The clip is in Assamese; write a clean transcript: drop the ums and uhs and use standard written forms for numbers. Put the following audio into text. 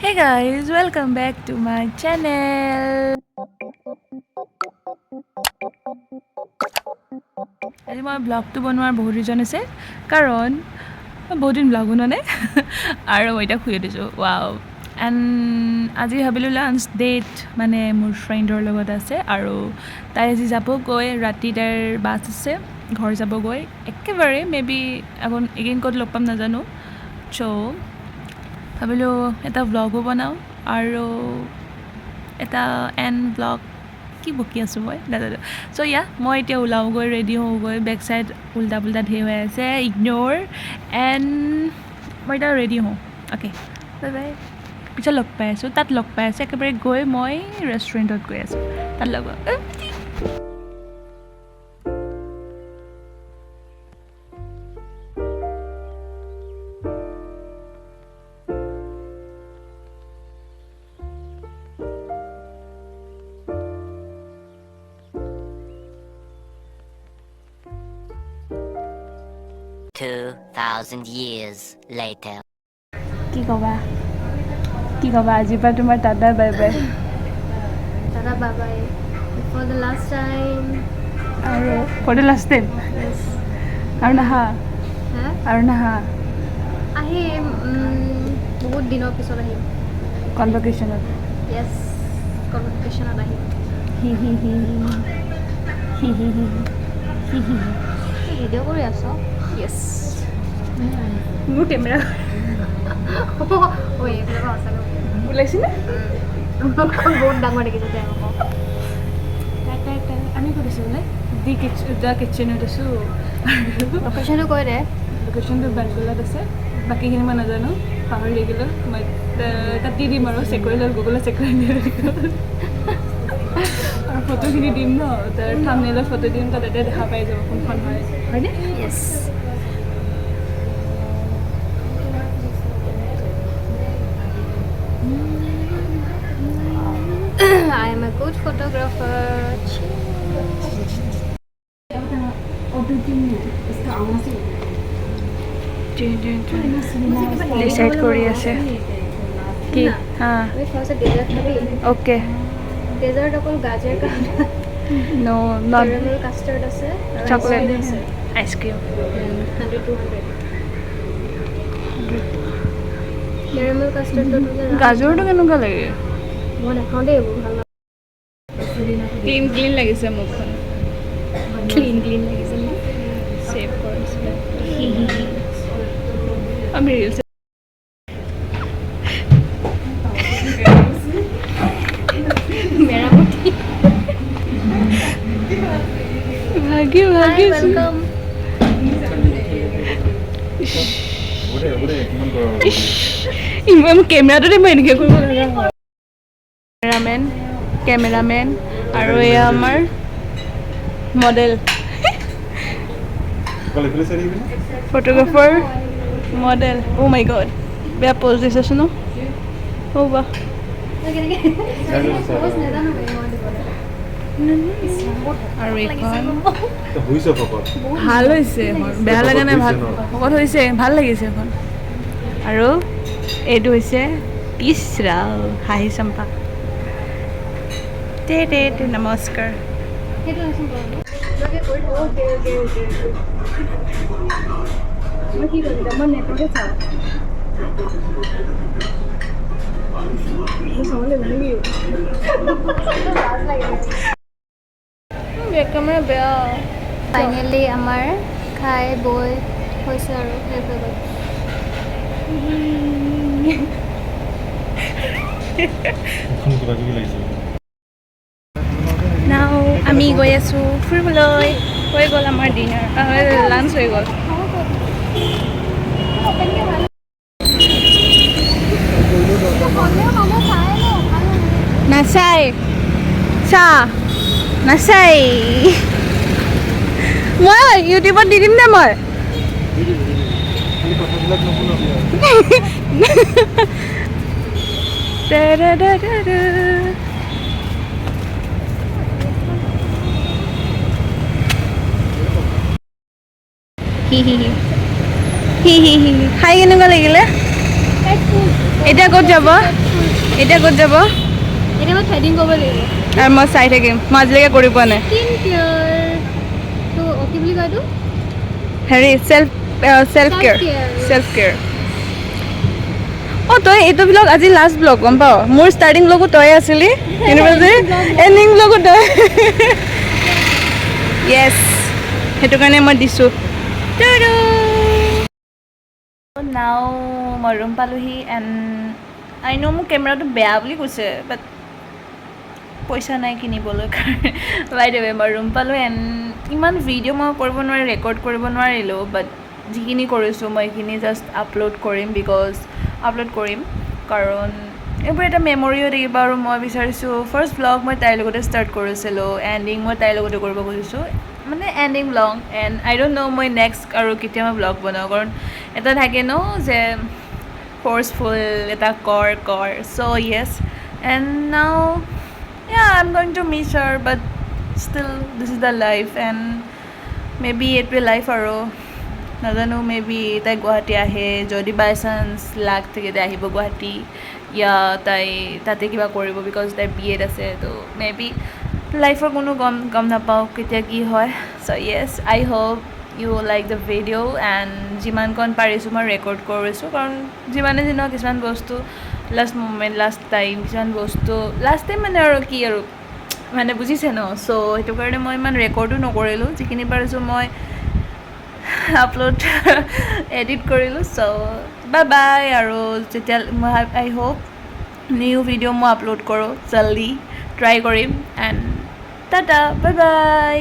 Hey guys, welcome back to my channel. আজি মই ব্লগটো বনোৱাৰ বহুত ৰিজন আছে কাৰণ মই বহুত দিন ব্লগ বনোৱা নাই আৰু মই এতিয়া শুই উঠিছোঁ ৱাও এণ্ড আজি ভাবিলোঁ লাঞ্চ ডেট মানে মোৰ ফ্ৰেণ্ডৰ লগত আছে আৰু তাই আজি যাবগৈ ৰাতি তাইৰ বাছ আছে ঘৰ যাবগৈ একেবাৰে মেবি এগেইন ক'ত লগ পাম নাজানো চ' ভাবিলোঁ এটা ব্লগো বনাওঁ আৰু এটা এণ্ড ব্লগ কি বকি আছোঁ মই নাজানো চ' মই এতিয়া ওলাওঁগৈ ৰেডি হওঁগৈ বেক চাইড উল্টা পুল্টা ধেৰ হৈ আছে ইগন'ৰ এণ্ড মই এতিয়া ৰেডি হওঁ অ'কে বাই বাই পিছত লগ পাই আছোঁ তাত লগ পাই আছোঁ একেবাৰে গৈ মই ৰেষ্টুৰেণ্টত গৈ আছোঁ তাত লগ 2,000 years later. কি ক'বা আজিৰ পৰা তোমাৰ tata bye bye Tada bye bye. For the last time. আৰু for the last time Yes. আৰু নাহা Huh? আৰু নাহা আহিম বহুত দিনৰ পিছত আহিম. কনভকেশ্যনত Yes. কনভকেশ্যনত আহিম. হি হি হি হি হি হি হি ভিডিঅ' কৰি আছ? য়েছ মোৰ কেমেৰা ঐ এইফালে পৰা সঁচাকৈ ওলাইছেনে বহুত ডাঙৰ দেখিছে দে আকৌ আমি ক'ত আছোঁ মানে দ্য কিটচেনত আছোঁ লোকেশ্যনটো কৈ দে লোকেশ্যনটো বেলগোলাত আছে বাকীখিনি মই নাজানো পাহৰি থাকিলোঁ মই তাত দি দিম আৰু চেক কৰিলে গুগলত চেক কৰি দিম আৰু ফটোখিনি দিম ন তাৰ থাম্বনেইলত ফটো দিম তাত এতিয়া দেখা পাই যাব কোনখন হয় হয়নে য়েছ I am a good photographer. Decide কৰি আছে কি হা আমি ফাৰ্ষ্ট ডেজাৰ্ট খাবি অ'কে ডেজাৰ্ট অকল গাজৰ নো নট কেৰামেল কাষ্টাৰ্ড আছে আৰু চকলেট ice cream আছে আইচক্ৰীম 100-200 কেৰামেল কাষ্টাৰ্ডটো গাজৰটো কেনেকুৱা লাগে মই নাখাওঁ দেই এইবোৰ ভাল ক্লিন লাগিছে মুখখন ক্লিন লাগিছে চেভ কৰিছিলে আমি ৰিলছ মেৰামতি ভাগি ৱেলকাম ইমান কেমেৰাটোতে মই এনেকৈ কৰিব লগা হয় কেমেৰামেন আৰু এয়া আমাৰ মডেল ফটোগ্ৰাফাৰ মডেল অ' মাই গড বেয়া প'জ দিছে ন অ' বাহ আৰু এইখন ভাল হৈছে এখন বেয়া লগা নাই ভাল শকত হৈছে ভাল লাগিছে এখন আৰু এইটো হৈছে তিছৰা হাঁহি চম্পা নমস্কাৰ কেমেৰা বেয়া ফাইনেলি আমাৰ খাই বৈ হৈছে আৰু শেষ হৈ গ'ল নাও আমি গৈ আছোঁ ফুৰিবলৈ হৈ গ'ল আমাৰ ডিনাৰ লাঞ্চ হৈ গ'ল নাচাই নাচাই মই ইউটিউবত দি দিম নে মই হি হি হি হি হি হি খাই কেনেকুৱা লাগিলে এতিয়া ক'ত যাব এতিয়া মই থ্ৰেডিং কৰিব লাগিব আৰু মই চাই থাকিম মই আজিলৈকে কৰি পোৱা নাই স্কিন কেয়াৰ তো কি বুলি কয় এইটো হেৰি চেল্ফ কেয়াৰ চেল্ফ কেয়াৰ তই এইটো ব্লগ আজি লাষ্ট ব্লগ গম পাৱ মোৰ ষ্টাৰ্টিং ব্লগো তই আছিলি এণ্ডিং ব্লগো তই য়েছ সেইটো কাৰণে মই দিছোঁ নাও মই ৰুম পালোহি এণ্ড আই ন' মোৰ কেমেৰাটো বেয়া বুলি কৈছে বাট পইচা নাই কিনিবলৈ কাৰণে বাই দ্য ৱে মই ৰুম পালোঁ এণ্ড ইমান ভিডিঅ' মই কৰিব নোৱাৰি ৰেকৰ্ড কৰিব নোৱাৰিলোঁ বাট যিখিনি কৰিছোঁ মই এইখিনি জাষ্ট আপলোড কৰিম কাৰণ এইবোৰ এটা মেমৰি হৈ থাকিব আৰু মই বিচাৰিছোঁ ফাৰ্ষ্ট ব্লগ মই তাইৰ লগতে ষ্টাৰ্ট কৰিছিলোঁ এণ্ডিং মই তাইৰ লগতে কৰিব খুজিছোঁ মানে ending blog and I don't know' মই নেক্সট আৰু কেতিয়া মই ব্লগ বনাওঁ কাৰণ এটা থাকে ন যে ফ'ৰ্চফুল এটা কৰ চ' য়েছ এণ্ড নাও I'm going to miss her but still this is the life and maybe এইটোৱে লাইফ আৰু নাজানো মেবি তাই গুৱাহাটী আহে যদি বাই চান্স লাগ থাকে তাই আহিব গুৱাহাটী ইয়া তাই তাতে কিবা কৰিব বিকজ তাইৰ BEd আছে তো মেবি লাইফৰ কোনো গম নাপাওঁ কেতিয়া কি হয় so' yes I hope you like the video' and যিমানকণ পাৰিছোঁ মই ৰেকৰ্ড কৰিছোঁ কাৰণ যিমানে যি নহওক কিছুমান বস্তু লাষ্ট মুমেণ্ট লাষ্ট টাইম কিছুমান বস্তু লাষ্ট টাইম মানে আৰু কি আৰু মানে বুজিছে ন চ' সেইটো কাৰণে মই ইমান ৰেকৰ্ডো নকৰিলোঁ যিখিনি পাৰিছোঁ মই আপলোড এডিট কৰিলোঁ চ' বাই আৰু যেতিয়া মই আই হোপ নিউ ভিডিঅ' মই আপলোড কৰোঁ জল্দি ট্ৰাই কৰিম এণ্ড টাটা বাই